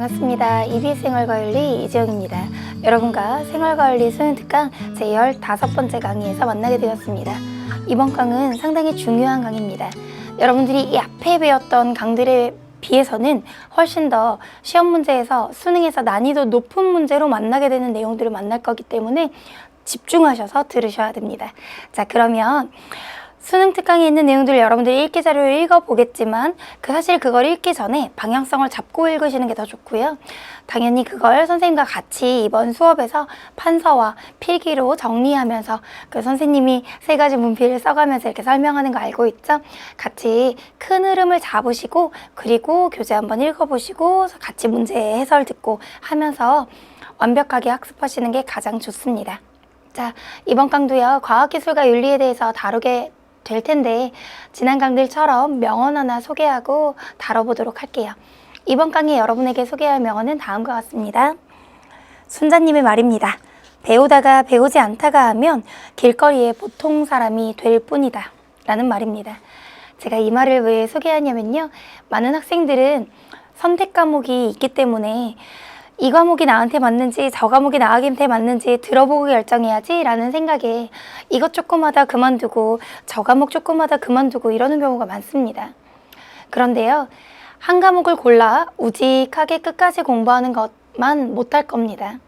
반갑습니다. EBS 생활과윤리 이지영입니다. 여러분과 생활과윤리 수능특강 제15번째 강의에서 만나게 되었습니다. 이번 강은 상당히 중요한 강의입니다. 여러분들이 이 앞에 배웠던 강들에 비해서는 훨씬 더 시험 문제에서 수능에서 난이도 높은 문제로 만나게 되는 내용들을 만날 거기 때문에 집중하셔서 들으셔야 됩니다. 자, 그러면 수능 특강에 있는 내용들을 여러분들이 읽기 자료를 읽어보겠지만 사실 그걸 읽기 전에 방향성을 잡고 읽으시는 게 더 좋고요. 당연히 그걸 선생님과 같이 이번 수업에서 판서와 필기로 정리하면서 그 선생님이 3가지 문필을 써가면서 이렇게 설명하는 거 알고 있죠? 같이 큰 흐름을 잡으시고 그리고 교재 한번 읽어보시고 같이 문제 해설 듣고 하면서 완벽하게 학습하시는 게 가장 좋습니다. 자, 이번 강도요, 과학기술과 윤리에 대해서 다루게 될 텐데 지난 강들처럼 명언 하나 소개하고 다뤄보도록 할게요. 이번 강의 여러분에게 소개할 명언은 다음과 같습니다. 순자님의 말입니다. 배우다가 배우지 않다가 하면 길거리에 보통 사람이 될 뿐이다 라는 말입니다. 제가 이 말을 왜 소개하냐면요, 많은 학생들은 선택 과목이 있기 때문에 이 과목이 나한테 맞는지 저 과목이 나한테 맞는지 들어보고 결정해야지 라는 생각에 이것 조금 하다 그만두고 저 과목 조금 하다 그만두고 이러는 경우가 많습니다. 그런데요, 한 과목을 골라 우직하게 끝까지 공부하는 것만 못할 겁니다.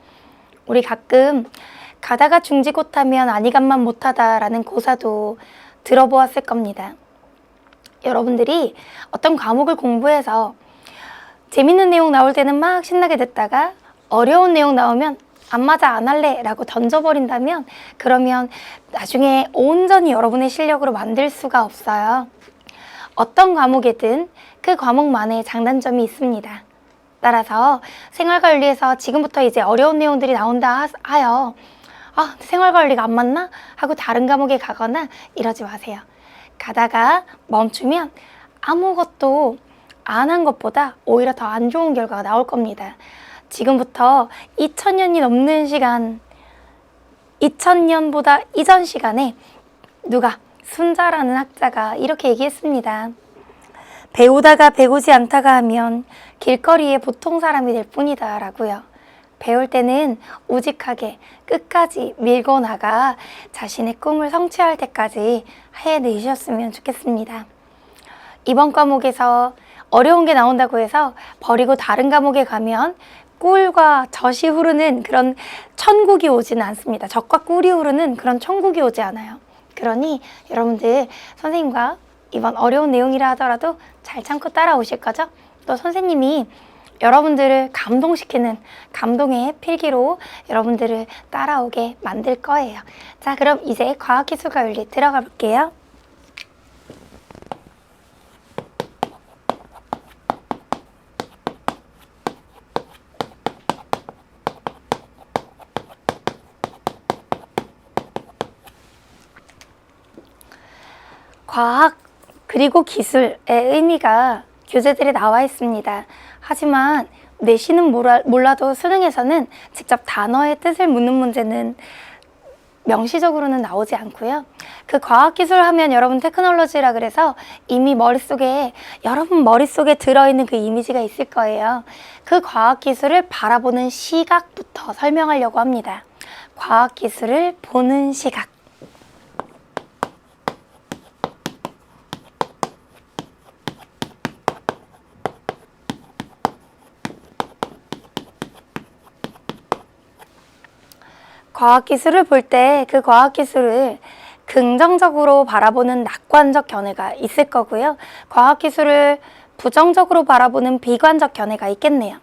우리 가끔 가다가 중지고타면 아니간만 못하다 라는 고사도 들어보았을 겁니다. 여러분들이 어떤 과목을 공부해서 재밌는 내용 나올 때는 막 신나게 듣다가 어려운 내용 나오면 안 맞아 안 할래 라고 던져버린다면 그러면 나중에 온전히 여러분의 실력으로 만들 수가 없어요. 어떤 과목이든 그 과목만의 장단점이 있습니다. 따라서 생활과윤리에서 지금부터 이제 어려운 내용들이 나온다 하여 생활과윤리가 안 맞나? 하고 다른 과목에 가거나 이러지 마세요. 가다가 멈추면 아무것도 안 한 것보다 오히려 더 안 좋은 결과가 나올 겁니다. 지금부터 2000년이 넘는 시간, 2000년보다 이전 시간에 누가 순자라는 학자가 이렇게 얘기했습니다. 배우다가 배우지 않다가 하면 길거리에 보통 사람이 될 뿐이다 라고요. 배울 때는 우직하게 끝까지 밀고 나가 자신의 꿈을 성취할 때까지 해내셨으면 좋겠습니다. 이번 과목에서 어려운 게 나온다고 해서 버리고 다른 과목에 가면 꿀과 젖이 흐르는 그런 천국이 오지는 않습니다. 젖과 꿀이 흐르는 그런 천국이 오지 않아요. 그러니 여러분들 선생님과 이번 어려운 내용이라 하더라도 잘 참고 따라오실 거죠? 또 선생님이 여러분들을 감동시키는 감동의 필기로 여러분들을 따라오게 만들 거예요. 자, 그럼 이제 과학기술과 윤리 들어가 볼게요. 과학 그리고 기술의 의미가 교재들에 나와 있습니다. 하지만 내신은 몰라도 수능에서는 직접 단어의 뜻을 묻는 문제는 명시적으로는 나오지 않고요. 그 과학기술 하면 여러분 테크놀로지라 그래서 이미 여러분 머릿속에 들어있는 그 이미지가 있을 거예요. 그 과학기술을 바라보는 시각부터 설명하려고 합니다. 과학기술을 보는 시각. 과학기술을 볼 때 그 과학기술을 긍정적으로 바라보는 낙관적 견해가 있을 거고요. 과학기술을 부정적으로 바라보는 비관적 견해가 있겠네요.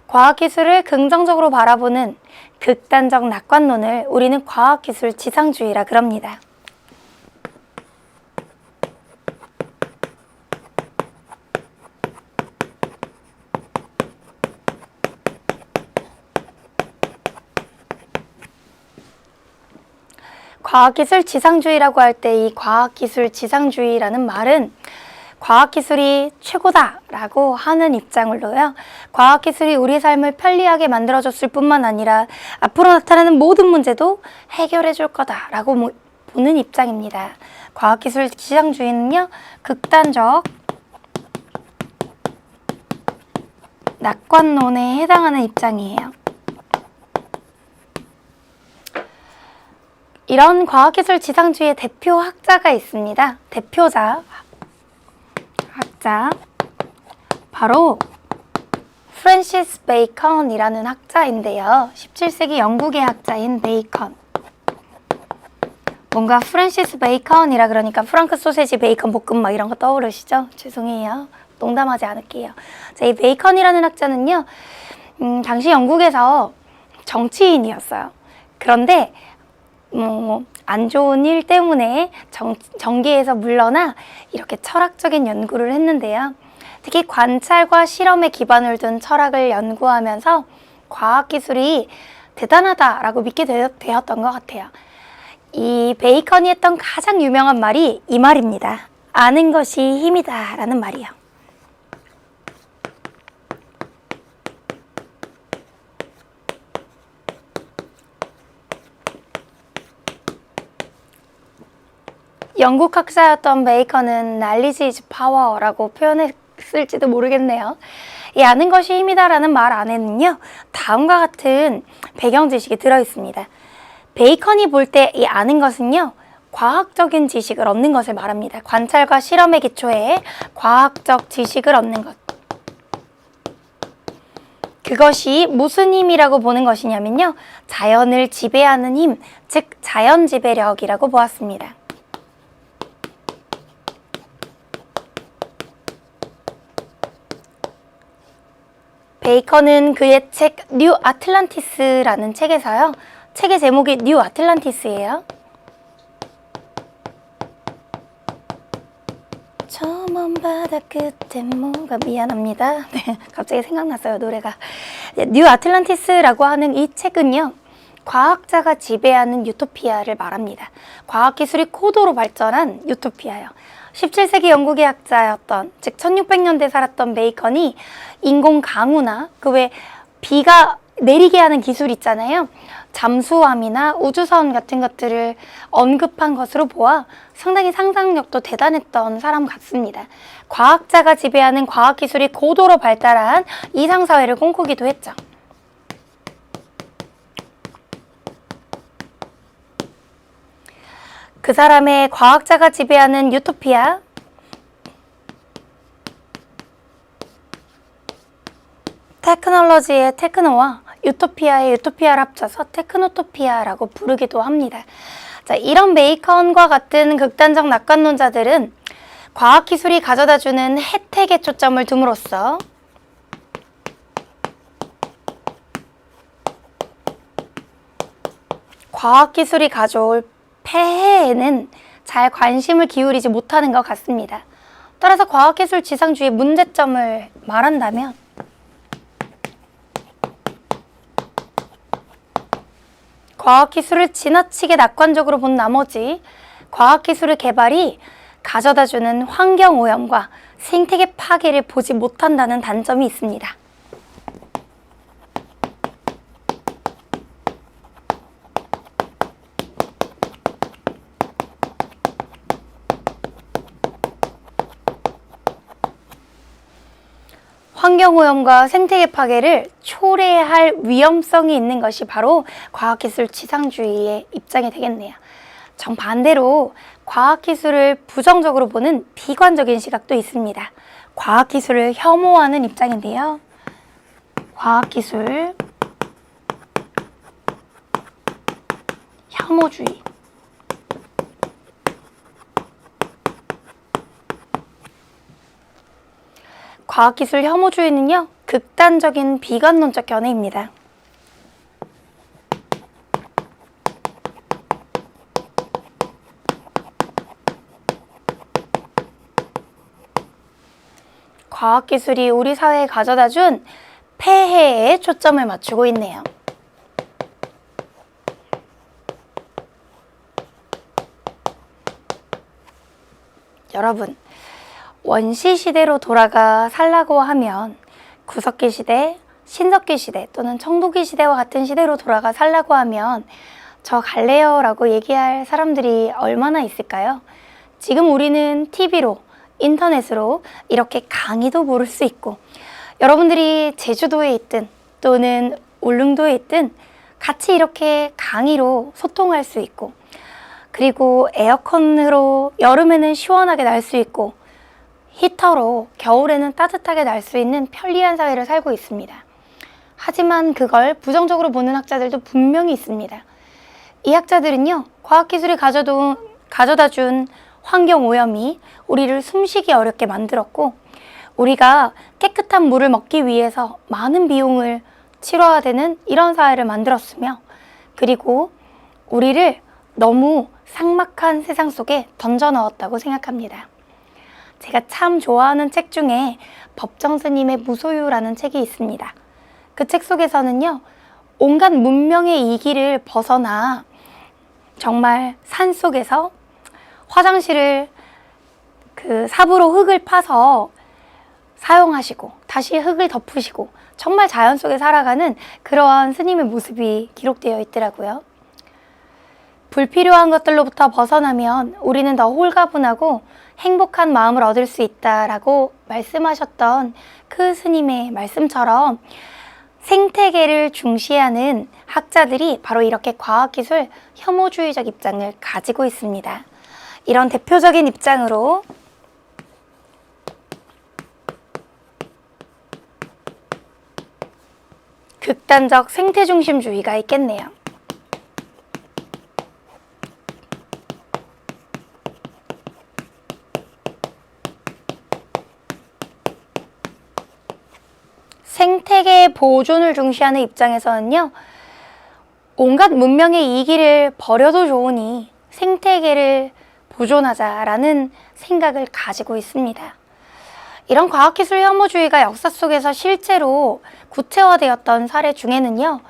과학기술을 긍정적으로 바라보는 극단적 낙관론을 우리는 과학기술 지상주의라 그럽니다. 과학기술 지상주의라고 할 때 이 과학기술 지상주의라는 말은 과학기술이 최고다라고 하는 입장으로요. 과학기술이 우리 삶을 편리하게 만들어줬을 뿐만 아니라 앞으로 나타나는 모든 문제도 해결해 줄 거다라고 보는 입장입니다. 과학기술 지상주의는요, 극단적 낙관론에 해당하는 입장이에요. 이런 과학기술 지상주의의 대표 학자가 있습니다. 대표자 학자 바로 프랜시스 베이컨이라는 학자인데요. 17세기 영국의 학자인 베이컨. 뭔가 프랜시스 베이컨이라 그러니까 프랑크 소세지 베이컨 볶음 막 이런 거 떠오르시죠? 죄송해요. 농담하지 않을게요. 자, 이 베이컨이라는 학자는요. 당시 영국에서 정치인이었어요. 그런데 안 좋은 일 때문에 정계에서 물러나 이렇게 철학적인 연구를 했는데요. 특히 관찰과 실험에 기반을 둔 철학을 연구하면서 과학기술이 대단하다라고 믿게 되었던 것 같아요. 이 베이컨이 했던 가장 유명한 말이 이 말입니다. 아는 것이 힘이다 라는 말이요. 영국 학자였던 베이컨은 knowledge is power라고 표현했을지도 모르겠네요. 이 아는 것이 힘이다라는 말 안에는요, 다음과 같은 배경 지식이 들어있습니다. 베이컨이 볼 때 이 아는 것은요, 과학적인 지식을 얻는 것을 말합니다. 관찰과 실험의 기초에 과학적 지식을 얻는 것. 그것이 무슨 힘이라고 보는 것이냐면요, 자연을 지배하는 힘, 즉 자연 지배력이라고 보았습니다. 베이컨은 그의 책 뉴 아틀란티스라는 책에서요. 책의 제목이 뉴 아틀란티스예요. 저 먼 바다 끝에 뭐가 미안합니다. 네, 갑자기 생각났어요, 노래가. 뉴 아틀란티스라고 하는 이 책은요. 과학자가 지배하는 유토피아를 말합니다. 과학기술이 고도로 발전한 유토피아요. 17세기 영국의 학자였던, 즉 1600년대에 살았던 베이컨이 인공 강우나 그 외 비가 내리게 하는 기술 있잖아요. 잠수함이나 우주선 같은 것들을 언급한 것으로 보아 상당히 상상력도 대단했던 사람 같습니다. 과학자가 지배하는 과학기술이 고도로 발달한 이상사회를 꿈꾸기도 했죠. 그 사람의 과학자가 지배하는 유토피아, 테크놀로지의 테크노와 유토피아의 유토피아를 합쳐서 테크노토피아라고 부르기도 합니다. 자, 이런 베이컨과 같은 극단적 낙관론자들은 과학기술이 가져다주는 혜택에 초점을 둠으로써 과학기술이 가져올 폐해에는 잘 관심을 기울이지 못하는 것 같습니다. 따라서 과학기술 지상주의의 문제점을 말한다면 과학기술을 지나치게 낙관적으로 본 나머지 과학기술의 개발이 가져다주는 환경오염과 생태계 파괴를 보지 못한다는 단점이 있습니다. 환경오염과 생태계 파괴를 초래할 위험성이 있는 것이 바로 과학기술 지상주의의 입장이 되겠네요. 정반대로 과학기술을 부정적으로 보는 비관적인 시각도 있습니다. 과학기술을 혐오하는 입장인데요. 과학기술 혐오주의. 과학기술 혐오주의는요, 극단적인 비관론적 견해입니다. 과학기술이 우리 사회에 가져다준 폐해에 초점을 맞추고 있네요. 여러분, 원시시대로 돌아가 살라고 하면 구석기 시대, 신석기 시대 또는 청동기 시대와 같은 시대로 돌아가 살라고 하면 저 갈래요 라고 얘기할 사람들이 얼마나 있을까요? 지금 우리는 TV로, 인터넷으로 이렇게 강의도 모를 수 있고 여러분들이 제주도에 있든 또는 울릉도에 있든 같이 이렇게 강의로 소통할 수 있고, 그리고 에어컨으로 여름에는 시원하게 날 수 있고 히터로 겨울에는 따뜻하게 날 수 있는 편리한 사회를 살고 있습니다. 하지만 그걸 부정적으로 보는 학자들도 분명히 있습니다. 이 학자들은요, 과학기술이 가져다 준 환경오염이 우리를 숨쉬기 어렵게 만들었고, 우리가 깨끗한 물을 먹기 위해서 많은 비용을 치러야 되는 이런 사회를 만들었으며, 그리고 우리를 너무 삭막한 세상 속에 던져 넣었다고 생각합니다. 제가 참 좋아하는 책 중에 법정 스님의 무소유라는 책이 있습니다. 그 책 속에서는요, 온갖 문명의 이기를 벗어나 정말 산 속에서 화장실을 삽으로 흙을 파서 사용하시고 다시 흙을 덮으시고 정말 자연 속에 살아가는 그러한 스님의 모습이 기록되어 있더라고요. 불필요한 것들로부터 벗어나면 우리는 더 홀가분하고 행복한 마음을 얻을 수 있다라고 말씀하셨던 그 스님의 말씀처럼 생태계를 중시하는 학자들이 바로 이렇게 과학기술 혐오주의적 입장을 가지고 있습니다. 이런 대표적인 입장으로 극단적 생태중심주의가 있겠네요. 생태계 보존을 중시하는 입장에서는요, 온갖 문명의 이기를 버려도 좋으니 생태계를 보존하자라는 생각을 가지고 있습니다. 이런 과학기술 혐오주의가 역사 속에서 실제로 구체화되었던 사례 중에는요,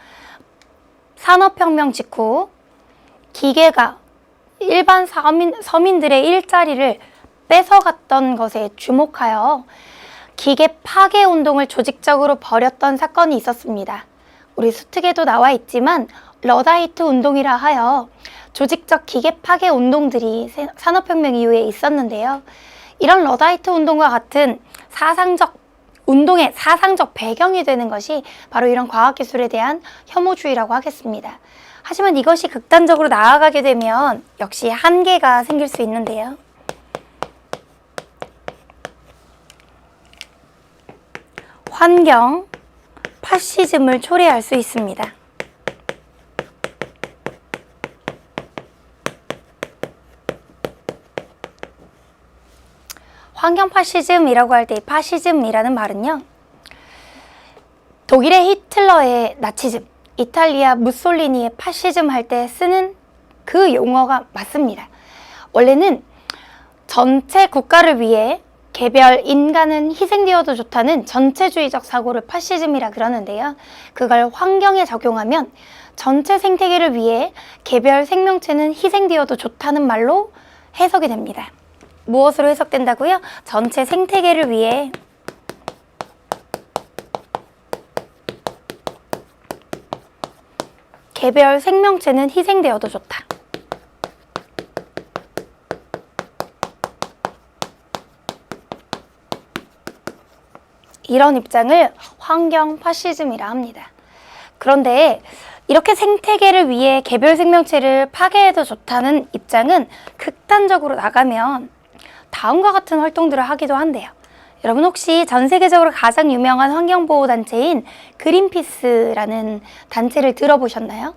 산업혁명 직후 기계가 일반 서민들의 일자리를 뺏어갔던 것에 주목하여 기계 파괴 운동을 조직적으로 벌였던 사건이 있었습니다. 우리 수특에도 나와 있지만 러다이트 운동이라 하여 조직적 기계 파괴 운동들이 산업혁명 이후에 있었는데요. 이런 러다이트 운동과 같은 운동의 사상적 배경이 되는 것이 바로 이런 과학기술에 대한 혐오주의라고 하겠습니다. 하지만 이것이 극단적으로 나아가게 되면 역시 한계가 생길 수 있는데요. 환경 파시즘을 초래할 수 있습니다. 환경 파시즘이라고 할 때 이 파시즘이라는 말은요, 독일의 히틀러의 나치즘, 이탈리아 무솔리니의 파시즘 할 때 쓰는 그 용어가 맞습니다. 원래는 전체 국가를 위해 개별 인간은 희생되어도 좋다는 전체주의적 사고를 파시즘이라 그러는데요. 그걸 환경에 적용하면 전체 생태계를 위해 개별 생명체는 희생되어도 좋다는 말로 해석이 됩니다. 무엇으로 해석된다고요? 전체 생태계를 위해 개별 생명체는 희생되어도 좋다. 이런 입장을 환경 파시즘이라 합니다. 그런데 이렇게 생태계를 위해 개별 생명체를 파괴해도 좋다는 입장은 극단적으로 나가면 다음과 같은 활동들을 하기도 한대요. 여러분 혹시 전 세계적으로 가장 유명한 환경보호단체인 그린피스라는 단체를 들어보셨나요?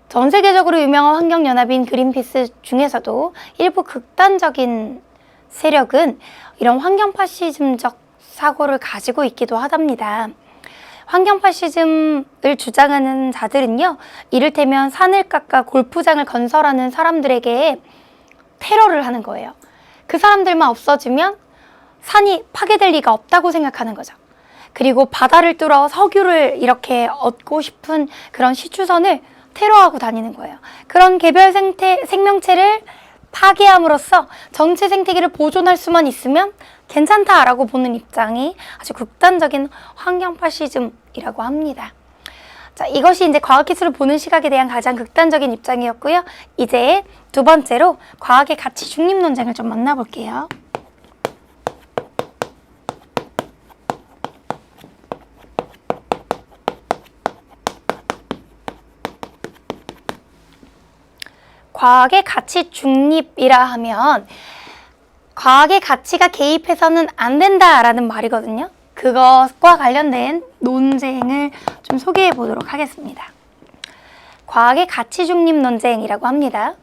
전 세계적으로 유명한 환경연합인 그린피스 중에서도 일부 극단적인 세력은 이런 환경 파시즘적 사고를 가지고 있기도 하답니다. 환경 파시즘을 주장하는 자들은요, 이를테면 산을 깎아 골프장을 건설하는 사람들에게 테러를 하는 거예요. 그 사람들만 없어지면 산이 파괴될 리가 없다고 생각하는 거죠. 그리고 바다를 뚫어 석유를 이렇게 얻고 싶은 그런 시추선을 테러하고 다니는 거예요. 그런 개별 생명체를 파괴함으로써 전체 생태계를 보존할 수만 있으면 괜찮다라고 보는 입장이 아주 극단적인 환경 파시즘이라고 합니다. 자, 이것이 이제 과학기술을 보는 시각에 대한 가장 극단적인 입장이었고요. 이제 두 번째로 과학의 가치 중립 논쟁을 좀 만나볼게요. 과학의 가치 중립이라 하면 과학의 가치가 개입해서는 안 된다라는 말이거든요. 그것과 관련된 논쟁을 좀 소개해 보도록 하겠습니다. 과학의 가치 중립 논쟁이라고 합니다.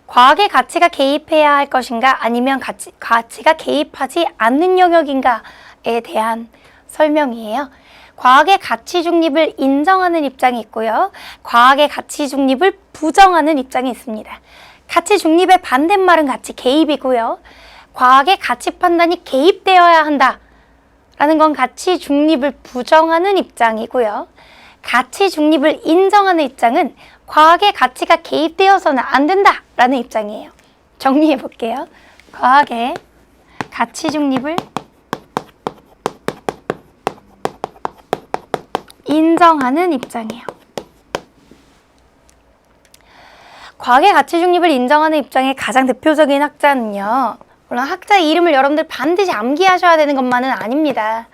과학의 가치가 개입해야 할 것인가 아니면 가치가 개입하지 않는 영역인가에 대한 설명이에요. 과학의 가치 중립을 인정하는 입장이 있고요. 과학의 가치 중립을 부정하는 입장이 있습니다. 가치 중립의 반대말은 가치 개입이고요. 과학의 가치 판단이 개입되어야 한다라는 건 가치 중립을 부정하는 입장이고요. 가치 중립을 인정하는 입장은 과학의 가치가 개입되어서는 안 된다라는 입장이에요. 정리해 볼게요. 과학의 가치 중립을 인정하는 입장이에요. 과학의 가치 중립을 인정하는 입장의 가장 대표적인 학자는요. 물론 학자의 이름을 여러분들 반드시 암기하셔야 되는 것만은 아닙니다.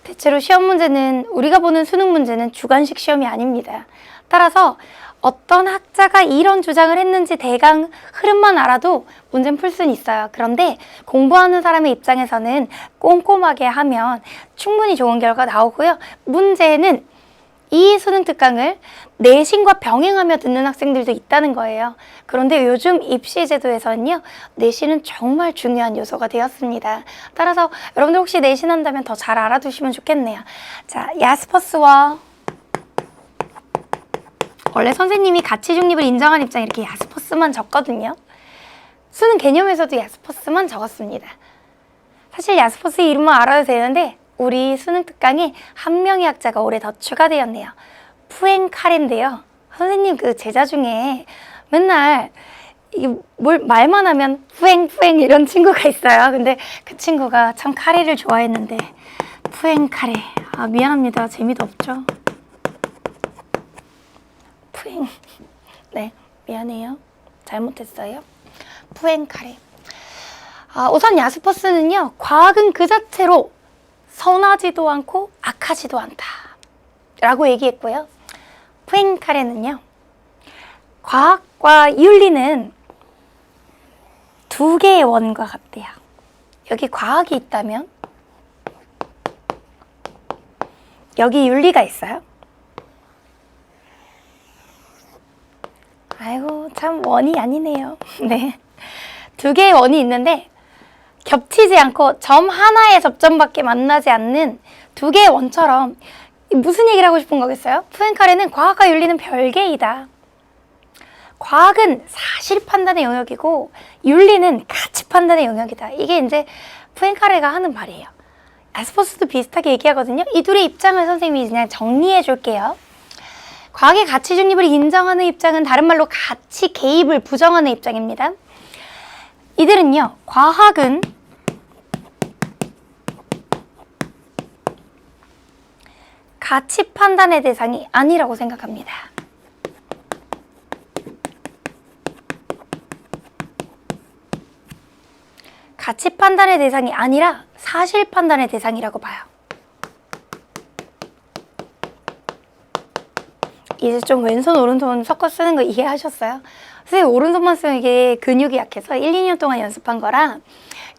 대체로 시험 문제는 우리가 보는 수능 문제는 주관식 시험이 아닙니다. 따라서 어떤 학자가 이런 주장을 했는지 대강 흐름만 알아도 문제는 풀 수는 있어요. 그런데 공부하는 사람의 입장에서는 꼼꼼하게 하면 충분히 좋은 결과 나오고요. 문제는 이 수능 특강을 내신과 병행하며 듣는 학생들도 있다는 거예요. 그런데 요즘 입시 제도에서는요, 내신은 정말 중요한 요소가 되었습니다. 따라서 여러분들 혹시 내신한다면 더 잘 알아두시면 좋겠네요. 자, 야스퍼스와 원래 선생님이 가치 중립을 인정한 입장 이렇게 야스퍼스만 적거든요. 수능 개념에서도 야스퍼스만 적었습니다. 사실 야스퍼스 이름만 알아도 되는데 우리 수능 특강에 한 명의 학자가 올해 더 추가되었네요. 푸엥카레인데요. 선생님 그 제자 중에 맨날 뭘 말만 하면 푸엥 이런 친구가 있어요. 근데 그 친구가 참 카레를 좋아했는데 푸엥카레. 아 미안합니다. 재미도 없죠. 푸엥. 네 미안해요. 잘못했어요. 푸엥카레. 우선 야스퍼스는요. 과학은 그 자체로 선하지도 않고 악하지도 않다 라고 얘기했고요. 푸엥카레는요. 과학과 윤리는 두 개의 원과 같대요. 여기 과학이 있다면 여기 윤리가 있어요. 아이고 참 원이 아니네요. 네, 두 개의 원이 있는데 겹치지 않고 점 하나의 접점밖에 만나지 않는 두 개의 원처럼 무슨 얘기를 하고 싶은 거겠어요? 푸엥카레는 과학과 윤리는 별개이다. 과학은 사실 판단의 영역이고 윤리는 가치 판단의 영역이다. 이게 이제 푸엥카레가 하는 말이에요. 야스퍼스도 비슷하게 얘기하거든요. 이 둘의 입장을 선생님이 그냥 정리해 줄게요. 과학의 가치 중립을 인정하는 입장은 다른 말로 가치 개입을 부정하는 입장입니다. 이들은요, 과학은 가치 판단의 대상이 아니라고 생각합니다. 가치 판단의 대상이 아니라 사실 판단의 대상이라고 봐요. 이제 좀 왼손 오른손 섞어 쓰는 거 이해하셨어요? 선생님 오른손만 쓰면 이게 근육이 약해서 1, 2년 동안 연습한 거랑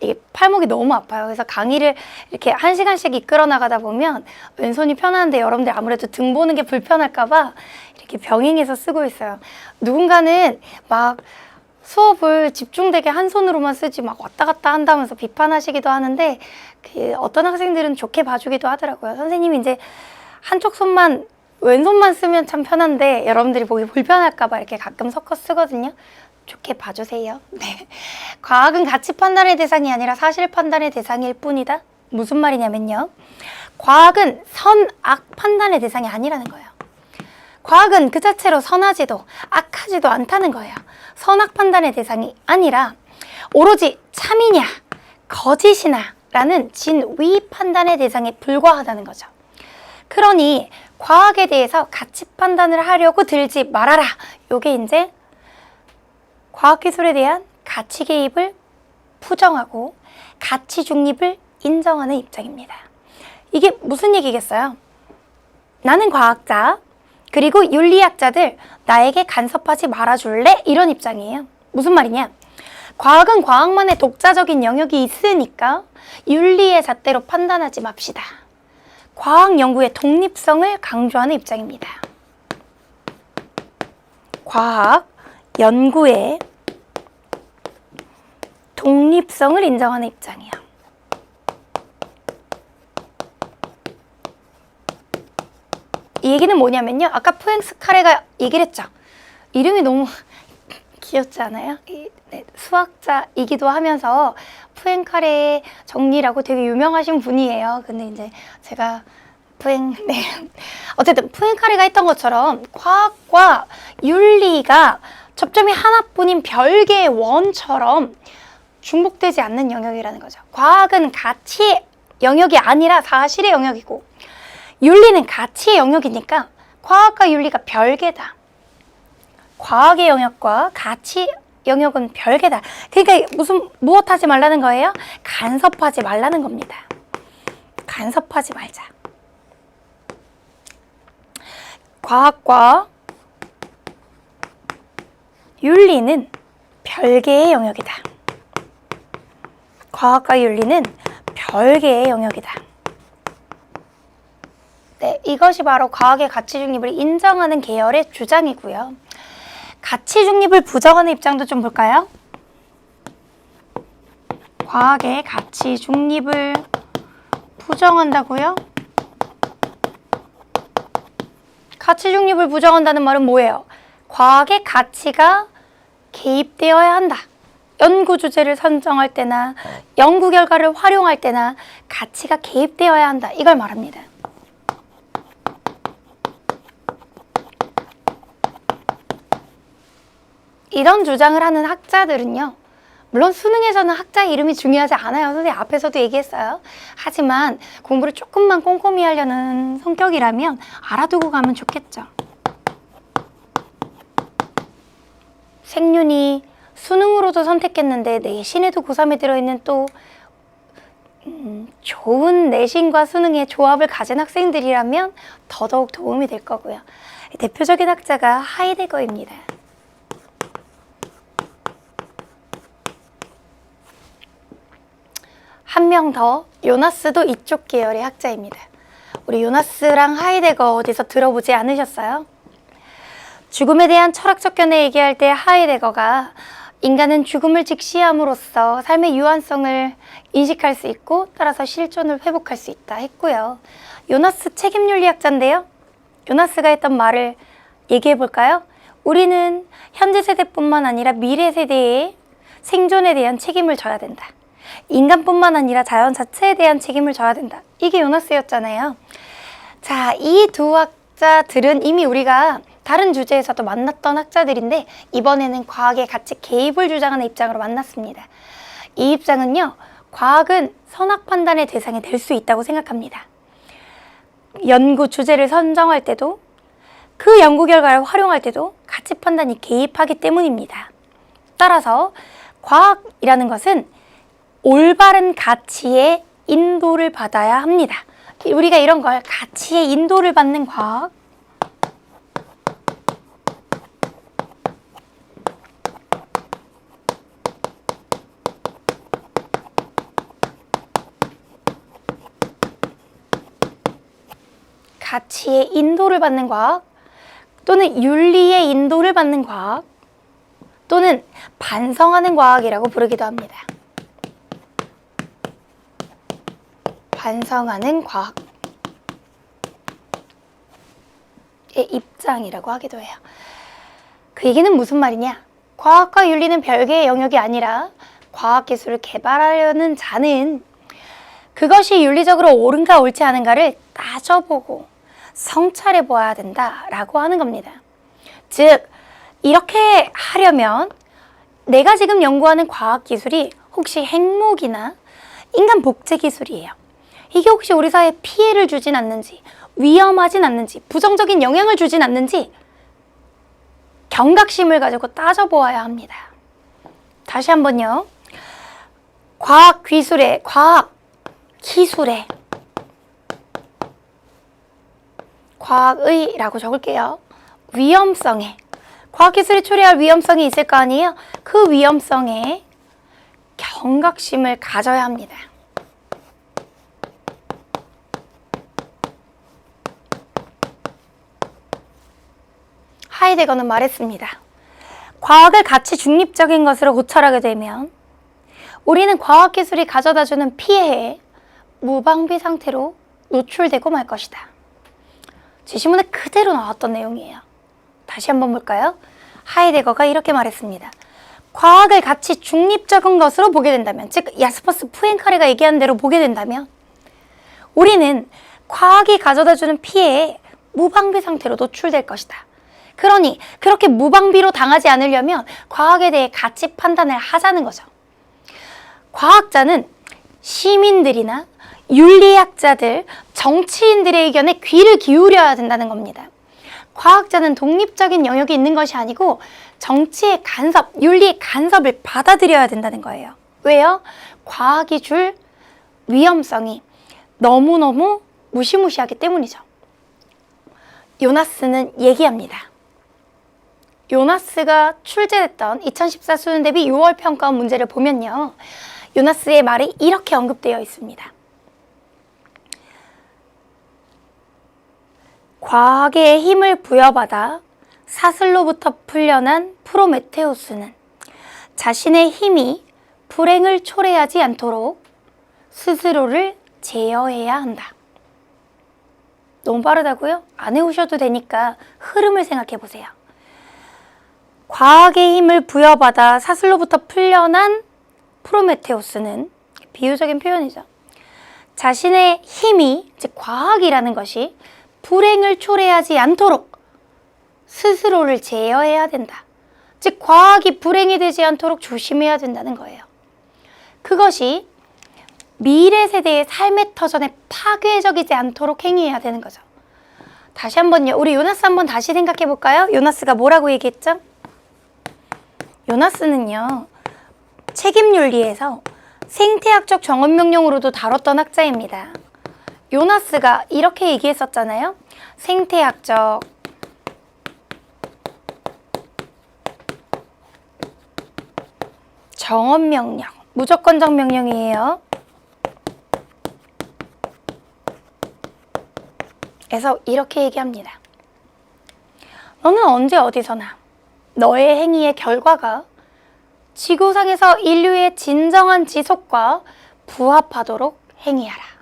이게 팔목이 너무 아파요. 그래서 강의를 이렇게 1시간씩 이끌어 나가다 보면 왼손이 편한데 여러분들 아무래도 등 보는 게 불편할까 봐 이렇게 병행해서 쓰고 있어요. 누군가는 막 수업을 집중되게 한 손으로만 쓰지 막 왔다 갔다 한다면서 비판하시기도 하는데 어떤 학생들은 좋게 봐주기도 하더라고요. 선생님이 이제 한쪽 손만 왼손만 쓰면 참 편한데 여러분들이 보기 불편할까 봐 이렇게 가끔 섞어 쓰거든요. 좋게 봐주세요. 네. 과학은 가치 판단의 대상이 아니라 사실 판단의 대상일 뿐이다. 무슨 말이냐면요. 과학은 선악 판단의 대상이 아니라는 거예요. 과학은 그 자체로 선하지도 악하지도 않다는 거예요. 선악 판단의 대상이 아니라 오로지 참이냐 거짓이냐 라는 진위 판단의 대상에 불과하다는 거죠. 그러니 과학에 대해서 가치 판단을 하려고 들지 말아라. 요게 이제 과학기술에 대한 가치 개입을 부정하고 가치 중립을 인정하는 입장입니다. 이게 무슨 얘기겠어요? 나는 과학자, 그리고 윤리학자들 나에게 간섭하지 말아줄래? 이런 입장이에요. 무슨 말이냐? 과학은 과학만의 독자적인 영역이 있으니까 윤리의 잣대로 판단하지 맙시다. 과학 연구의 독립성을 강조하는 입장입니다. 과학 연구의 독립성을 인정하는 입장이에요. 이 얘기는 뭐냐면요. 아까 푸엥스카레가 얘기를 했죠. 이름이 너무 귀엽지 않아요? 네, 수학자이기도 하면서 푸엥카레의 정리라고 되게 유명하신 분이에요. 근데 이제 제가 네. 어쨌든 푸엥카레가 했던 것처럼 과학과 윤리가 접점이 하나뿐인 별개의 원처럼 중복되지 않는 영역이라는 거죠. 과학은 가치의 영역이 아니라 사실의 영역이고 윤리는 가치의 영역이니까 과학과 윤리가 별개다. 과학의 영역과 가치 영역은 별개다. 그러니까 무엇하지 말라는 거예요? 간섭하지 말라는 겁니다. 간섭하지 말자. 과학과 윤리는 별개의 영역이다. 과학과 윤리는 별개의 영역이다. 네, 이것이 바로 과학의 가치 중립을 인정하는 계열의 주장이고요. 가치 중립을 부정하는 입장도 좀 볼까요? 과학의 가치 중립을 부정한다고요? 가치 중립을 부정한다는 말은 뭐예요? 과학의 가치가 개입되어야 한다. 연구 주제를 선정할 때나 연구 결과를 활용할 때나 가치가 개입되어야 한다. 이걸 말합니다. 이런 주장을 하는 학자들은요. 물론 수능에서는 학자 이름이 중요하지 않아요. 선생님 앞에서도 얘기했어요. 하지만 공부를 조금만 꼼꼼히 하려는 성격이라면 알아두고 가면 좋겠죠. 생윤이 수능으로도 선택했는데 내신에도 고3에 들어있는 또 좋은 내신과 수능의 조합을 가진 학생들이라면 더더욱 도움이 될 거고요. 대표적인 학자가 하이데거입니다. 한 명 더, 요나스도 이쪽 계열의 학자입니다. 우리 요나스랑 하이데거 어디서 들어보지 않으셨어요? 죽음에 대한 철학적 견해 얘기할 때 하이데거가 인간은 죽음을 직시함으로써 삶의 유한성을 인식할 수 있고 따라서 실존을 회복할 수 있다 했고요. 요나스 책임윤리학자인데요. 요나스가 했던 말을 얘기해 볼까요? 우리는 현재 세대뿐만 아니라 미래 세대의 생존에 대한 책임을 져야 된다. 인간뿐만 아니라 자연 자체에 대한 책임을 져야 된다. 이게 요나스였잖아요. 자, 이 두 학자들은 이미 우리가 다른 주제에서도 만났던 학자들인데 이번에는 과학의 가치 개입을 주장하는 입장으로 만났습니다. 이 입장은요. 과학은 선악 판단의 대상이 될 수 있다고 생각합니다. 연구 주제를 선정할 때도 그 연구 결과를 활용할 때도 가치 판단이 개입하기 때문입니다. 따라서 과학이라는 것은 올바른 가치의 인도를 받아야 합니다. 우리가 이런 걸 가치의 인도를 받는 과학, 가치의 인도를 받는 과학, 또는 윤리의 인도를 받는 과학, 또는 반성하는 과학이라고 부르기도 합니다. 반성하는 과학의 입장이라고 하기도 해요. 그 얘기는 무슨 말이냐? 과학과 윤리는 별개의 영역이 아니라 과학기술을 개발하려는 자는 그것이 윤리적으로 옳은가 옳지 않은가를 따져보고 성찰해 보아야 된다라고 하는 겁니다. 즉, 이렇게 하려면 내가 지금 연구하는 과학기술이 혹시 핵무기나 인간 복제 기술이에요. 이게 혹시 우리 사회에 피해를 주진 않는지, 위험하진 않는지, 부정적인 영향을 주진 않는지 경각심을 가지고 따져보아야 합니다. 다시 한번요. 과학 기술의 과학의 라고 적을게요. 위험성에, 과학기술이 초래할 위험성이 있을 거 아니에요? 그 위험성에 경각심을 가져야 합니다. 하이데거는 말했습니다. 과학을 가치 중립적인 것으로 고찰하게 되면 우리는 과학기술이 가져다주는 피해에 무방비 상태로 노출되고 말 것이다. 지시문에 그대로 나왔던 내용이에요. 다시 한번 볼까요? 하이데거가 이렇게 말했습니다. 과학을 가치 중립적인 것으로 보게 된다면, 즉 야스퍼스 푸엔카레가 얘기한 대로 보게 된다면 우리는 과학이 가져다주는 피해에 무방비 상태로 노출될 것이다. 그러니 그렇게 무방비로 당하지 않으려면 과학에 대해 가치 판단을 하자는 거죠. 과학자는 시민들이나 윤리학자들, 정치인들의 의견에 귀를 기울여야 된다는 겁니다. 과학자는 독립적인 영역이 있는 것이 아니고 정치의 간섭, 윤리의 간섭을 받아들여야 된다는 거예요. 왜요? 과학이 줄 위험성이 너무너무 무시무시하기 때문이죠. 요나스는 얘기합니다. 요나스가 출제됐던 2014 수능대비 6월 평가원 문제를 보면요. 요나스의 말이 이렇게 언급되어 있습니다. 과학의 힘을 부여받아 사슬로부터 풀려난 프로메테우스는 자신의 힘이 불행을 초래하지 않도록 스스로를 제어해야 한다. 너무 빠르다고요? 안 외우셔도 되니까 흐름을 생각해 보세요. 과학의 힘을 부여받아 사슬로부터 풀려난 프로메테우스는, 비유적인 표현이죠. 자신의 힘이, 즉 과학이라는 것이 불행을 초래하지 않도록 스스로를 제어해야 된다. 즉 과학이 불행이 되지 않도록 조심해야 된다는 거예요. 그것이 미래 세대의 삶의 터전에 파괴적이지 않도록 행해야 되는 거죠. 다시 한번요. 우리 요나스 한번 다시 생각해 볼까요? 요나스가 뭐라고 얘기했죠? 요나스는요. 책임윤리에서 생태학적 정언명령으로도 다뤘던 학자입니다. 요나스가 이렇게 얘기했었잖아요. 생태학적 정언명령, 무조건적 명령이에요. 그래서 이렇게 얘기합니다. 너는 언제 어디서나 너의 행위의 결과가 지구상에서 인류의 진정한 지속과 부합하도록 행위하라.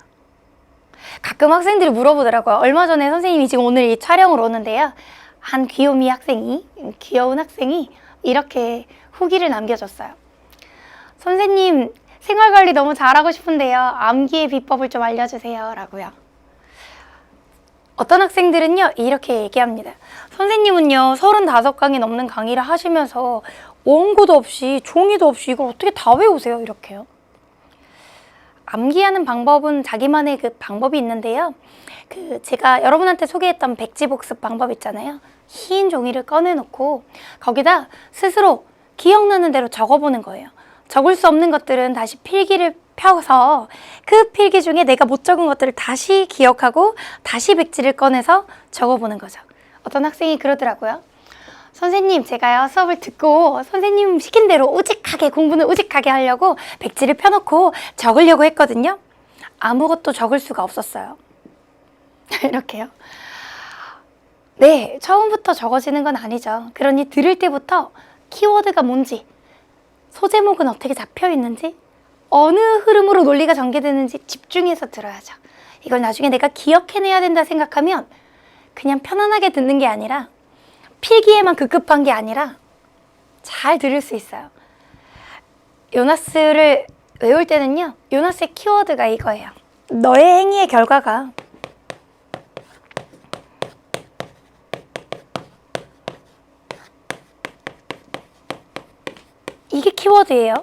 가끔 학생들이 물어보더라고요. 얼마 전에 선생님이 지금 오늘 이 촬영을 오는데요. 한 귀요미 학생이, 귀여운 학생이 이렇게 후기를 남겨줬어요. 선생님, 생활관리 너무 잘하고 싶은데요. 암기의 비법을 좀 알려주세요. 라고요. 어떤 학생들은요, 이렇게 얘기합니다. 선생님은요, 35강이 넘는 강의를 하시면서 원고도 없이, 종이도 없이 이걸 어떻게 다 외우세요? 이렇게요. 암기하는 방법은 자기만의 그 방법이 있는데요. 제가 여러분한테 소개했던 백지복습 방법 있잖아요. 흰 종이를 꺼내놓고 거기다 스스로 기억나는 대로 적어보는 거예요. 적을 수 없는 것들은 다시 필기를 펴서 그 필기 중에 내가 못 적은 것들을 다시 기억하고 다시 백지를 꺼내서 적어보는 거죠. 어떤 학생이 그러더라고요. 선생님, 제가요 수업을 듣고 선생님 시킨 대로 우직하게 공부는 우직하게 하려고 백지를 펴놓고 적으려고 했거든요. 아무것도 적을 수가 없었어요. 이렇게요. 네, 처음부터 적어지는 건 아니죠. 그러니 들을 때부터 키워드가 뭔지, 소제목은 어떻게 잡혀 있는지, 어느 흐름으로 논리가 전개되는지 집중해서 들어야죠. 이걸 나중에 내가 기억해내야 된다 생각하면 그냥 편안하게 듣는 게 아니라 필기에만 급급한 게 아니라 잘 들을 수 있어요. 요나스를 외울 때는요. 요나스의 키워드가 이거예요. 너의 행위의 결과가 이게 키워드예요.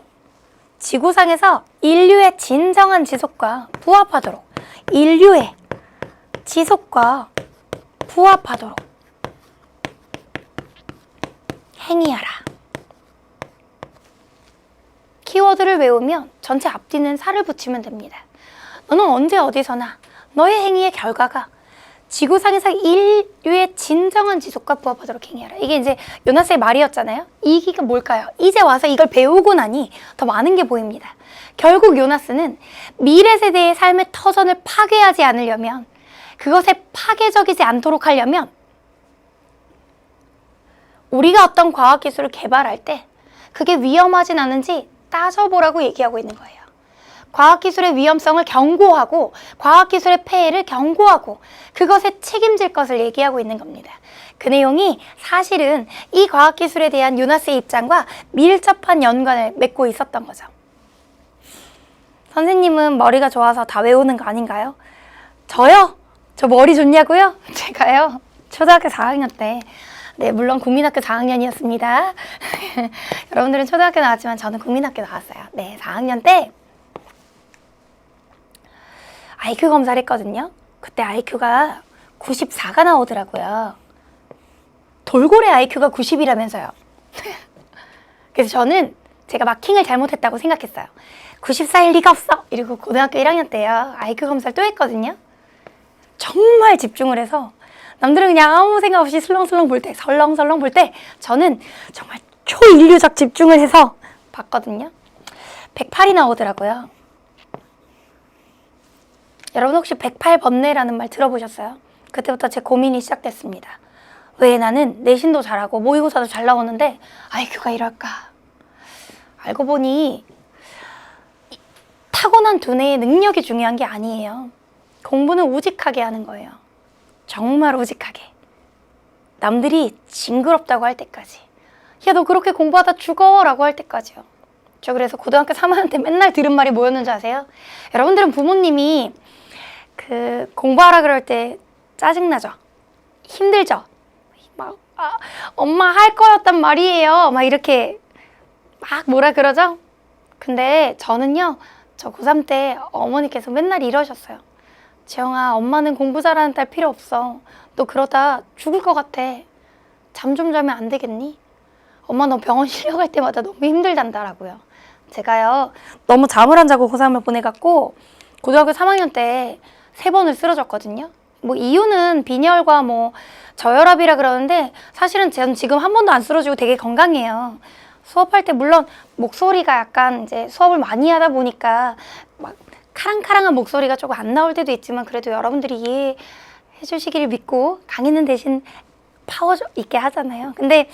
지구상에서 인류의 진정한 지속과 부합하도록, 인류의 지속과 부합하도록 행위하라. 키워드를 외우면 전체 앞뒤는 살을 붙이면 됩니다. 너는 언제 어디서나 너의 행위의 결과가 지구상에서 인류의 진정한 지속과 부합하도록 행해라. 이게 이제 요나스의 말이었잖아요. 이 얘기가 뭘까요? 이제 와서 이걸 배우고 나니 더 많은 게 보입니다. 결국 요나스는 미래 세대의 삶의 터전을 파괴하지 않으려면, 그것에 파괴적이지 않도록 하려면 우리가 어떤 과학기술을 개발할 때 그게 위험하진 않은지 따져보라고 얘기하고 있는 거예요. 과학기술의 위험성을 경고하고 과학기술의 폐해를 경고하고 그것에 책임질 것을 얘기하고 있는 겁니다. 그 내용이 사실은 이 과학기술에 대한 요나스의 입장과 밀접한 연관을 맺고 있었던 거죠. 선생님은 머리가 좋아서 다 외우는 거 아닌가요? 저요? 저 머리 좋냐고요? 제가요? 초등학교 4학년 때, 네, 물론 국민학교 4학년이었습니다. 여러분들은 초등학교 나왔지만 저는 국민학교 나왔어요. 네, 4학년 때 IQ 검사를 했거든요. 그때 IQ가 94가 나오더라고요. 돌고래 IQ가 90이라면서요. 그래서 저는 제가 마킹을 잘못했다고 생각했어요. 94일 리가 없어! 이러고 고등학교 1학년 때요. IQ 검사를 또 했거든요. 정말 집중을 해서 남들은 그냥 아무 생각 없이 설렁설렁 볼 때, 설렁설렁 볼 때 저는 정말 초인류적 집중을 해서 봤거든요. 108이 나오더라고요. 여러분 혹시 108번뇌라는 말 들어보셨어요? 그때부터 제 고민이 시작됐습니다. 왜 나는 내신도 잘하고 모의고사도 잘 나오는데 IQ가 이럴까? 알고 보니 타고난 두뇌의 능력이 중요한 게 아니에요. 공부는 우직하게 하는 거예요. 정말 우직하게. 남들이 징그럽다고 할 때까지. 야, 너 그렇게 공부하다 죽어! 라고 할 때까지요. 저 그래서 고등학교 3학년 때 맨날 들은 말이 뭐였는지 아세요? 여러분들은 부모님이 공부하라 그럴 때 짜증나죠? 힘들죠? 막 엄마 할 거였단 말이에요. 막 이렇게 막 뭐라 그러죠? 근데 저는요, 저 고3 때 어머니께서 맨날 이러셨어요. 지영아, 엄마는 공부 잘하는 딸 필요 없어. 너 그러다 죽을 것 같아. 잠 좀 자면 안 되겠니? 엄마 너 병원 실려갈 때마다 너무 힘들단다라고요. 제가요, 너무 잠을 안 자고 고3을 보내갖고 고등학교 3학년 때 3번을 쓰러졌거든요. 뭐 이유는 빈혈과 뭐 저혈압이라 그러는데 사실은 저는 지금 한 번도 안 쓰러지고 되게 건강해요. 수업할 때 물론 목소리가 약간 이제 수업을 많이 하다 보니까 막 카랑카랑한 목소리가 조금 안 나올 때도 있지만 그래도 여러분들이 이해해 주시기를 믿고 강의는 대신 파워 있게 하잖아요. 근데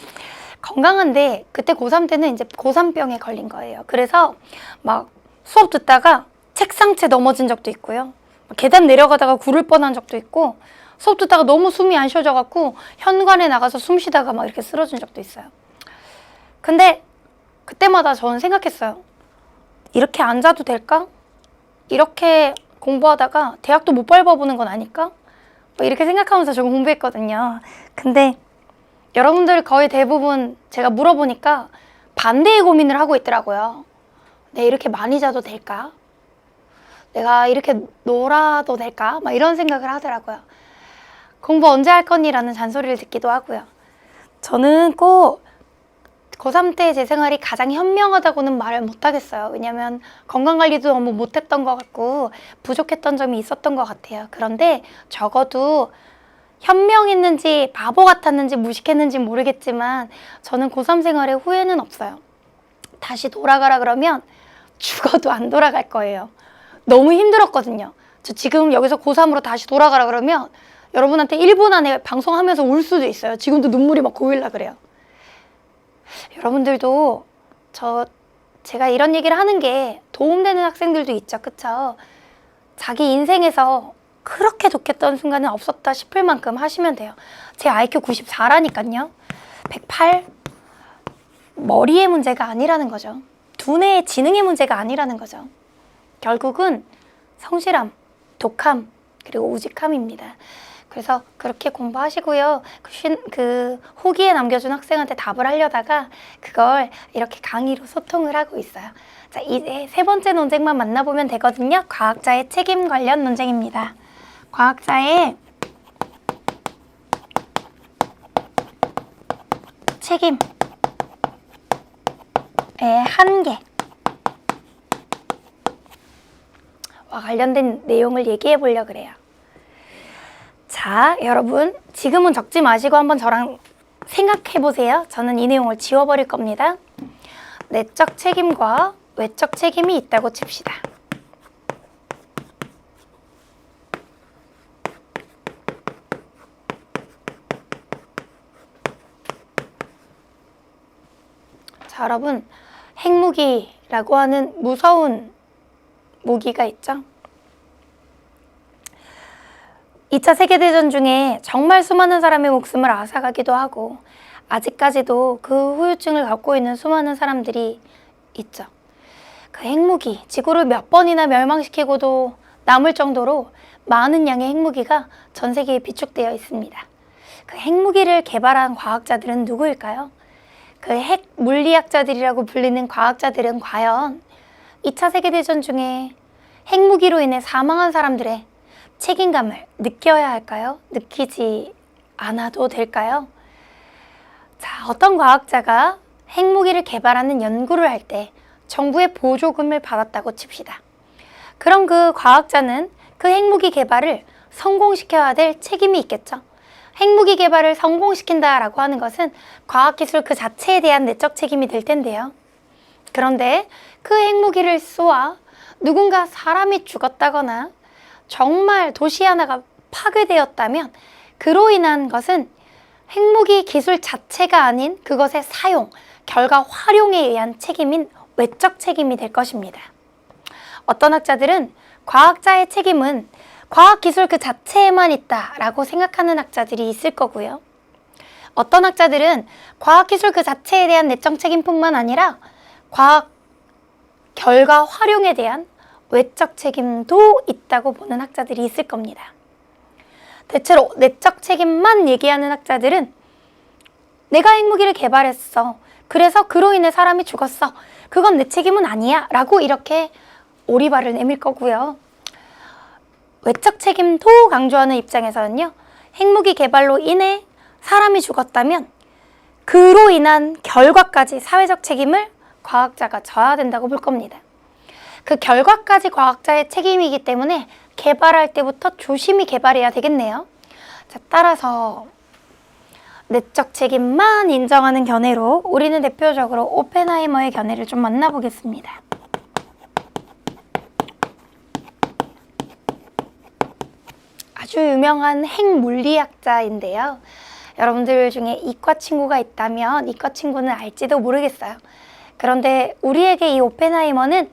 건강한데 그때 고3 때는 이제 고3병에 걸린 거예요. 그래서 막 수업 듣다가 책상채 넘어진 적도 있고요. 계단 내려가다가 굴을 뻔한 적도 있고 수업 듣다가 너무 숨이 안 쉬어져갖고 현관에 나가서 숨 쉬다가 막 이렇게 쓰러진 적도 있어요. 근데 그때마다 저는 생각했어요. 이렇게 앉아도 될까? 이렇게 공부하다가 대학도 못 밟아보는 건 아닐까? 뭐 이렇게 생각하면서 저 공부했거든요. 근데 여러분들 거의 대부분 제가 물어보니까 반대의 고민을 하고 있더라고요. 내 이렇게 많이 자도 될까? 내가 이렇게 놀아도 될까? 막 이런 생각을 하더라고요. 공부 언제 할 거니? 라는 잔소리를 듣기도 하고요. 저는 꼭 고3 때 제 생활이 가장 현명하다고는 말을 못하겠어요. 왜냐면 건강관리도 너무 못했던 것 같고 부족했던 점이 있었던 것 같아요. 그런데 적어도 현명했는지 바보 같았는지 무식했는지 모르겠지만 저는 고3 생활에 후회는 없어요. 다시 돌아가라 그러면 죽어도 안 돌아갈 거예요. 너무 힘들었거든요. 저 지금 여기서 고3으로 다시 돌아가라 그러면 여러분한테 1분 안에 방송하면서 울 수도 있어요. 지금도 눈물이 막 고일라 그래요. 여러분들도 제가 이런 얘기를 하는 게 도움되는 학생들도 있죠. 그쵸? 자기 인생에서 그렇게 좋겠던 순간은 없었다 싶을 만큼 하시면 돼요. 제 IQ 94라니까요. 108 머리의 문제가 아니라는 거죠. 두뇌의 지능의 문제가 아니라는 거죠. 결국은 성실함, 독함, 그리고 우직함입니다. 그래서 그렇게 공부하시고요. 그 후기에 남겨준 학생한테 답을 하려다가 그걸 이렇게 강의로 소통을 하고 있어요. 자, 이제 3번째 논쟁만 만나보면 되거든요. 과학자의 책임 관련 논쟁입니다. 과학자의 책임의 한계와 관련된 내용을 얘기해 보려고 그래요. 자, 자, 여러분 지금은 적지 마시고 한번 저랑 생각해 보세요. 저는 이 내용을 지워버릴 겁니다. 내적 책임과 외적 책임이 있다고 칩시다. 자, 여러분 핵무기라고 하는 무서운 무기가 있죠. 2차 세계대전 중에 정말 수많은 사람의 목숨을 앗아가기도 하고 아직까지도 그 후유증을 갖고 있는 수많은 사람들이 있죠. 그 핵무기, 지구를 몇 번이나 멸망시키고도 남을 정도로 많은 양의 핵무기가 전 세계에 비축되어 있습니다. 그 핵무기를 개발한 과학자들은 누구일까요? 그 핵 물리학자들이라고 불리는 과학자들은 과연 2차 세계대전 중에 핵무기로 인해 사망한 사람들의 책임감을 느껴야 할까요? 느끼지 않아도 될까요? 자, 어떤 과학자가 핵무기를 개발하는 연구를 할 때 정부의 보조금을 받았다고 칩시다. 그럼 그 과학자는 그 핵무기 개발을 성공시켜야 될 책임이 있겠죠. 핵무기 개발을 성공시킨다라고 하는 것은 과학기술 그 자체에 대한 내적 책임이 될 텐데요. 그런데 그 핵무기를 쏘아 누군가 사람이 죽었다거나 정말 도시 하나가 파괴되었다면 그로 인한 것은 핵무기 기술 자체가 아닌 그것의 사용, 결과 활용에 의한 책임인 외적 책임이 될 것입니다. 어떤 학자들은 과학자의 책임은 과학기술 그 자체에만 있다라고 생각하는 학자들이 있을 거고요. 어떤 학자들은 과학기술 그 자체에 대한 내적 책임뿐만 아니라 과학 결과 활용에 대한 외적 책임도 있다고 보는 학자들이 있을 겁니다. 대체로 내적 책임만 얘기하는 학자들은 내가 핵무기를 개발했어. 그래서 그로 인해 사람이 죽었어. 그건 내 책임은 아니야. 라고 이렇게 오리발을 내밀 거고요. 외적 책임도 강조하는 입장에서는요. 핵무기 개발로 인해 사람이 죽었다면 그로 인한 결과까지 사회적 책임을 과학자가 져야 된다고 볼 겁니다. 그 결과까지 과학자의 책임이기 때문에 개발할 때부터 조심히 개발해야 되겠네요. 자, 따라서 내적 책임만 인정하는 견해로 우리는 대표적으로 오펜하이머의 견해를 좀 만나보겠습니다. 아주 유명한 핵물리학자인데요. 여러분들 중에 이과 친구가 있다면 이과 친구는 알지도 모르겠어요. 그런데 우리에게 이 오펜하이머는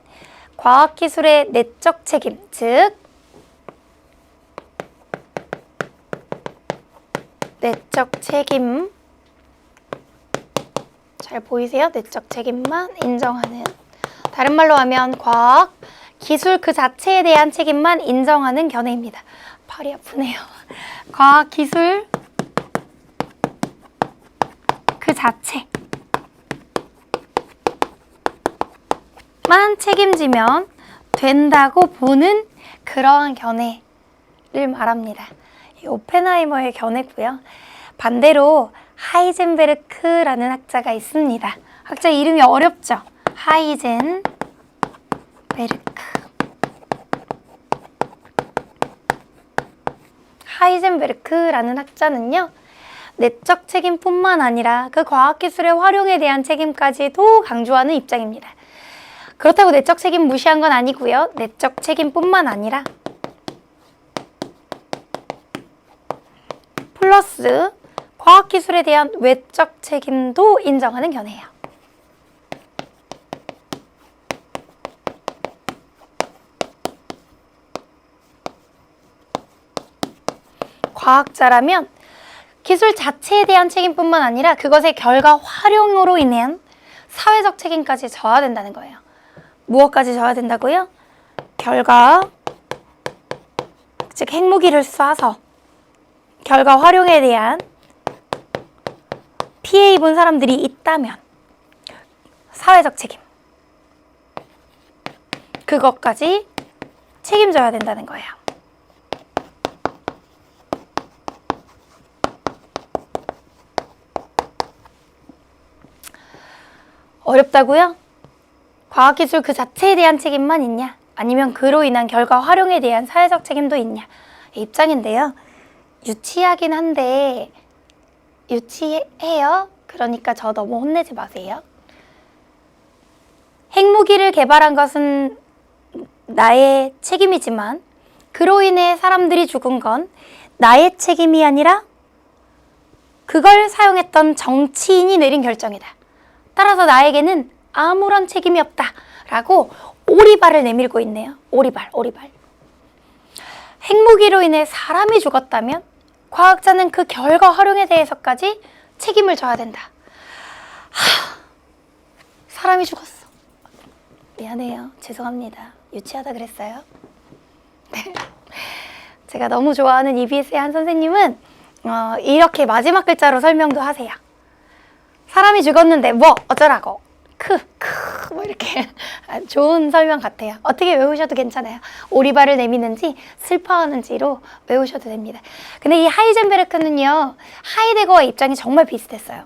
과학기술의 내적 책임, 즉 내적 책임, 잘 보이세요? 내적 책임만 인정하는, 다른 말로 하면 과학, 기술 그 자체에 대한 책임만 인정하는 견해입니다. 팔이 아프네요. 과학, 기술 그 자체만 책임지면 된다고 보는 그러한 견해를 말합니다. 이 오펜하이머의 견해고요. 반대로 하이젠베르크라는 학자가 있습니다. 학자 이름이 어렵죠? 하이젠베르크. 하이젠베르크라는 학자는요, 내적 책임뿐만 아니라 그 과학기술의 활용에 대한 책임까지도 강조하는 입장입니다. 그렇다고 내적 책임 무시한 건 아니고요. 내적 책임뿐만 아니라 플러스 과학기술에 대한 외적 책임도 인정하는 견해예요. 과학자라면 기술 자체에 대한 책임뿐만 아니라 그것의 결과 활용으로 인한 사회적 책임까지 져야 된다는 거예요. 무엇까지 져야 된다고요? 결과, 즉 핵무기를 쏴서 결과 활용에 대한 피해 입은 사람들이 있다면 사회적 책임, 그것까지 책임져야 된다는 거예요. 어렵다고요? 과학기술 그 자체에 대한 책임만 있냐? 아니면 그로 인한 결과 활용에 대한 사회적 책임도 있냐? 이 입장인데요. 유치하긴 한데 유치해요. 그러니까 저 너무 혼내지 마세요. 핵무기를 개발한 것은 나의 책임이지만 그로 인해 사람들이 죽은 건 나의 책임이 아니라 그걸 사용했던 정치인이 내린 결정이다. 따라서 나에게는 아무런 책임이 없다. 라고 오리발을 내밀고 있네요. 오리발. 핵무기로 인해 사람이 죽었다면 과학자는 그 결과 활용에 대해서까지 책임을 져야 된다. 사람이 죽었어. 미안해요. 죄송합니다. 유치하다 그랬어요. 제가 너무 좋아하는 EBS의 한 선생님은 이렇게 마지막 글자로 설명도 하세요. 사람이 죽었는데 뭐 어쩌라고. 뭐 이렇게 좋은 설명 같아요. 어떻게 외우셔도 괜찮아요. 오리발을 내미는지 슬퍼하는지로 외우셔도 됩니다. 근데 이 하이젠베르크는요, 하이데거의 입장이 정말 비슷했어요.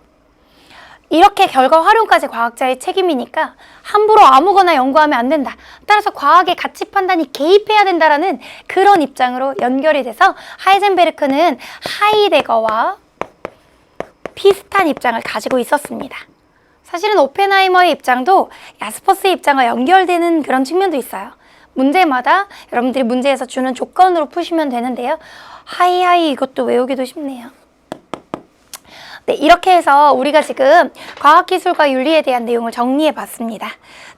이렇게 결과 활용까지 과학자의 책임이니까 함부로 아무거나 연구하면 안 된다. 따라서 과학의 가치 판단이 개입해야 된다라는 그런 입장으로 연결이 돼서 하이젠베르크는 하이데거와 비슷한 입장을 가지고 있었습니다. 사실은 오펜하이머의 입장도 야스퍼스의 입장과 연결되는 그런 측면도 있어요. 문제마다 여러분들이 문제에서 주는 조건으로 푸시면 되는데요. 하이하이 이것도 외우기도 쉽네요. 네, 이렇게 해서 우리가 지금 과학기술과 윤리에 대한 내용을 정리해 봤습니다.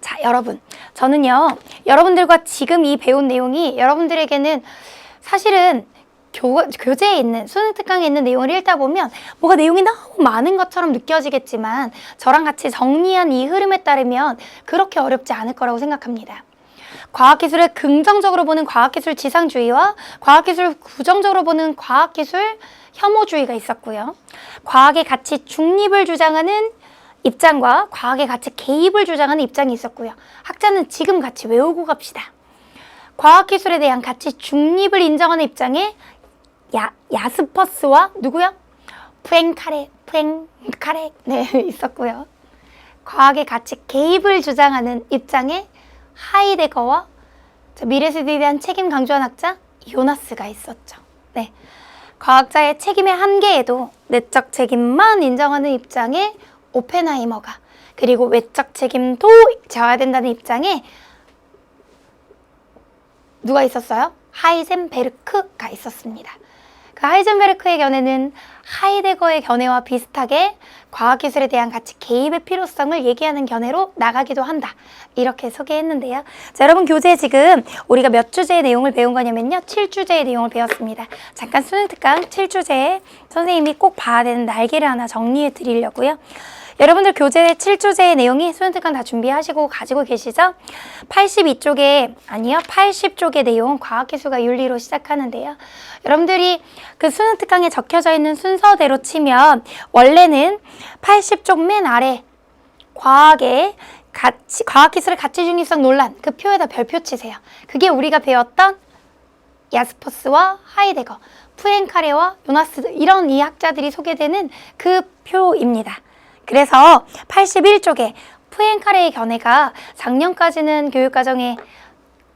자, 여러분. 저는요, 여러분들과 지금 이 배운 내용이 여러분들에게는 사실은 교재에 있는, 수능 특강에 있는 내용을 읽다 보면 뭐가 내용이 너무 많은 것처럼 느껴지겠지만 저랑 같이 정리한 이 흐름에 따르면 그렇게 어렵지 않을 거라고 생각합니다. 과학기술을 긍정적으로 보는 과학기술 지상주의와 과학기술 부정적으로 보는 과학기술 혐오주의가 있었고요. 과학의 가치 중립을 주장하는 입장과 과학의 가치 개입을 주장하는 입장이 있었고요. 학자는 지금 같이 외우고 갑시다. 과학기술에 대한 가치 중립을 인정하는 입장에 야스퍼스와 누구요? 푸엥카레 네, 있었고요. 과학의 가치 개입을 주장하는 입장에 하이데거와 미래세대에 대한 책임 강조한 학자 요나스가 있었죠. 네, 과학자의 책임의 한계에도 내적 책임만 인정하는 입장에 오펜하이머가, 그리고 외적 책임도 져야 된다는 입장에 누가 있었어요? 하이젠베르크가 있었습니다. 그 하이젠베르크의 견해는 하이데거의 견해와 비슷하게 과학기술에 대한 가치 개입의 필요성을 얘기하는 견해로 나가기도 한다. 이렇게 소개했는데요. 자, 여러분 교재 지금 우리가 몇 주제의 내용을 배운 거냐면요. 7주제의 내용을 배웠습니다. 잠깐 수능특강 7주제에 선생님이 꼭 봐야 되는 날개를 하나 정리해 드리려고요. 여러분들 교재 7주제의 내용이 수능특강 다 준비하시고 가지고 계시죠? 82쪽에, 아니요, 80쪽의 내용 과학기술과 윤리로 시작하는데요. 여러분들이 그 수능특강에 적혀져 있는 순서대로 치면 원래는 80쪽 맨 아래 과학기술의 가치 중립성 논란, 그 표에다 별표 치세요. 그게 우리가 배웠던 야스퍼스와 하이데거, 푸엥카레와 요나스, 이런 이 학자들이 소개되는 그 표입니다. 그래서 81쪽에 푸엥카레의 견해가 작년까지는 교육과정에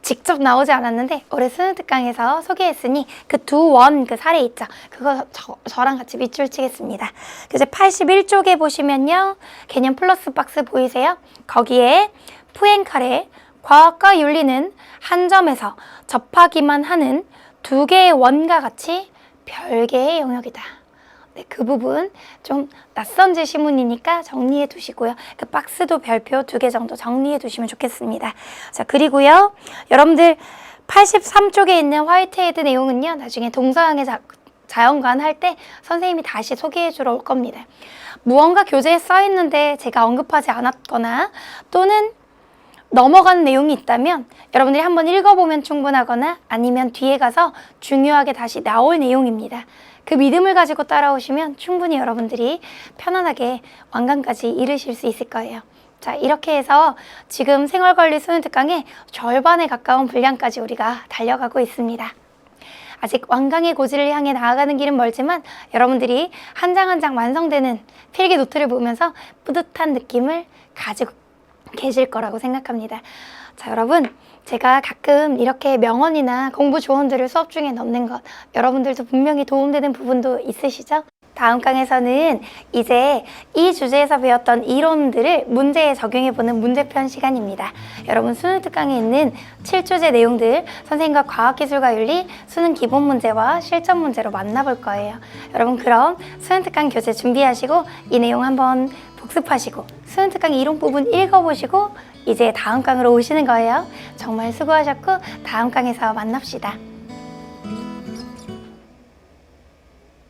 직접 나오지 않았는데 올해 수능특강에서 소개했으니 그 두 원 그 사례 있죠. 그거 저랑 같이 밑줄 치겠습니다. 그래서 81쪽에 보시면요. 개념 플러스 박스 보이세요? 거기에 푸엥카레 과학과 윤리는 한 점에서 접하기만 하는 두 개의 원과 같이 별개의 영역이다. 네, 그 부분 좀 낯선 제시문이니까 정리해 두시고요. 그 박스도 별표 2개 정도 정리해 두시면 좋겠습니다. 자, 그리고요. 여러분들 83쪽에 있는 화이트헤드 내용은요. 나중에 동서양의 자연관 할 때 선생님이 다시 소개해 주러 올 겁니다. 무언가 교재에 써 있는데 제가 언급하지 않았거나 또는 넘어가는 내용이 있다면 여러분들이 한번 읽어보면 충분하거나 아니면 뒤에 가서 중요하게 다시 나올 내용입니다. 그 믿음을 가지고 따라오시면 충분히 여러분들이 편안하게 완강까지 이르실 수 있을 거예요. 자, 이렇게 해서 지금 생활관리 수능특강의 절반에 가까운 분량까지 우리가 달려가고 있습니다. 아직 완강의 고지를 향해 나아가는 길은 멀지만 여러분들이 한 장 한 장 완성되는 필기 노트를 보면서 뿌듯한 느낌을 가지고 계실 거라고 생각합니다. 자, 여러분, 제가 가끔 이렇게 명언이나 공부 조언들을 수업 중에 넣는 것, 여러분들도 분명히 도움되는 부분도 있으시죠? 다음 강에서는 이제 이 주제에서 배웠던 이론들을 문제에 적용해보는 문제편 시간입니다. 여러분, 수능 특강에 있는 7주제 내용들 선생님과 과학기술과 윤리, 수능 기본 문제와 실전 문제로 만나볼 거예요. 여러분, 그럼 수능 특강 교재 준비하시고 이 내용 한번 복습하시고 수능 특강 이론 부분 읽어보시고 이제 다음 강으로 오시는 거예요. 정말 수고하셨고 다음 강에서 만납시다.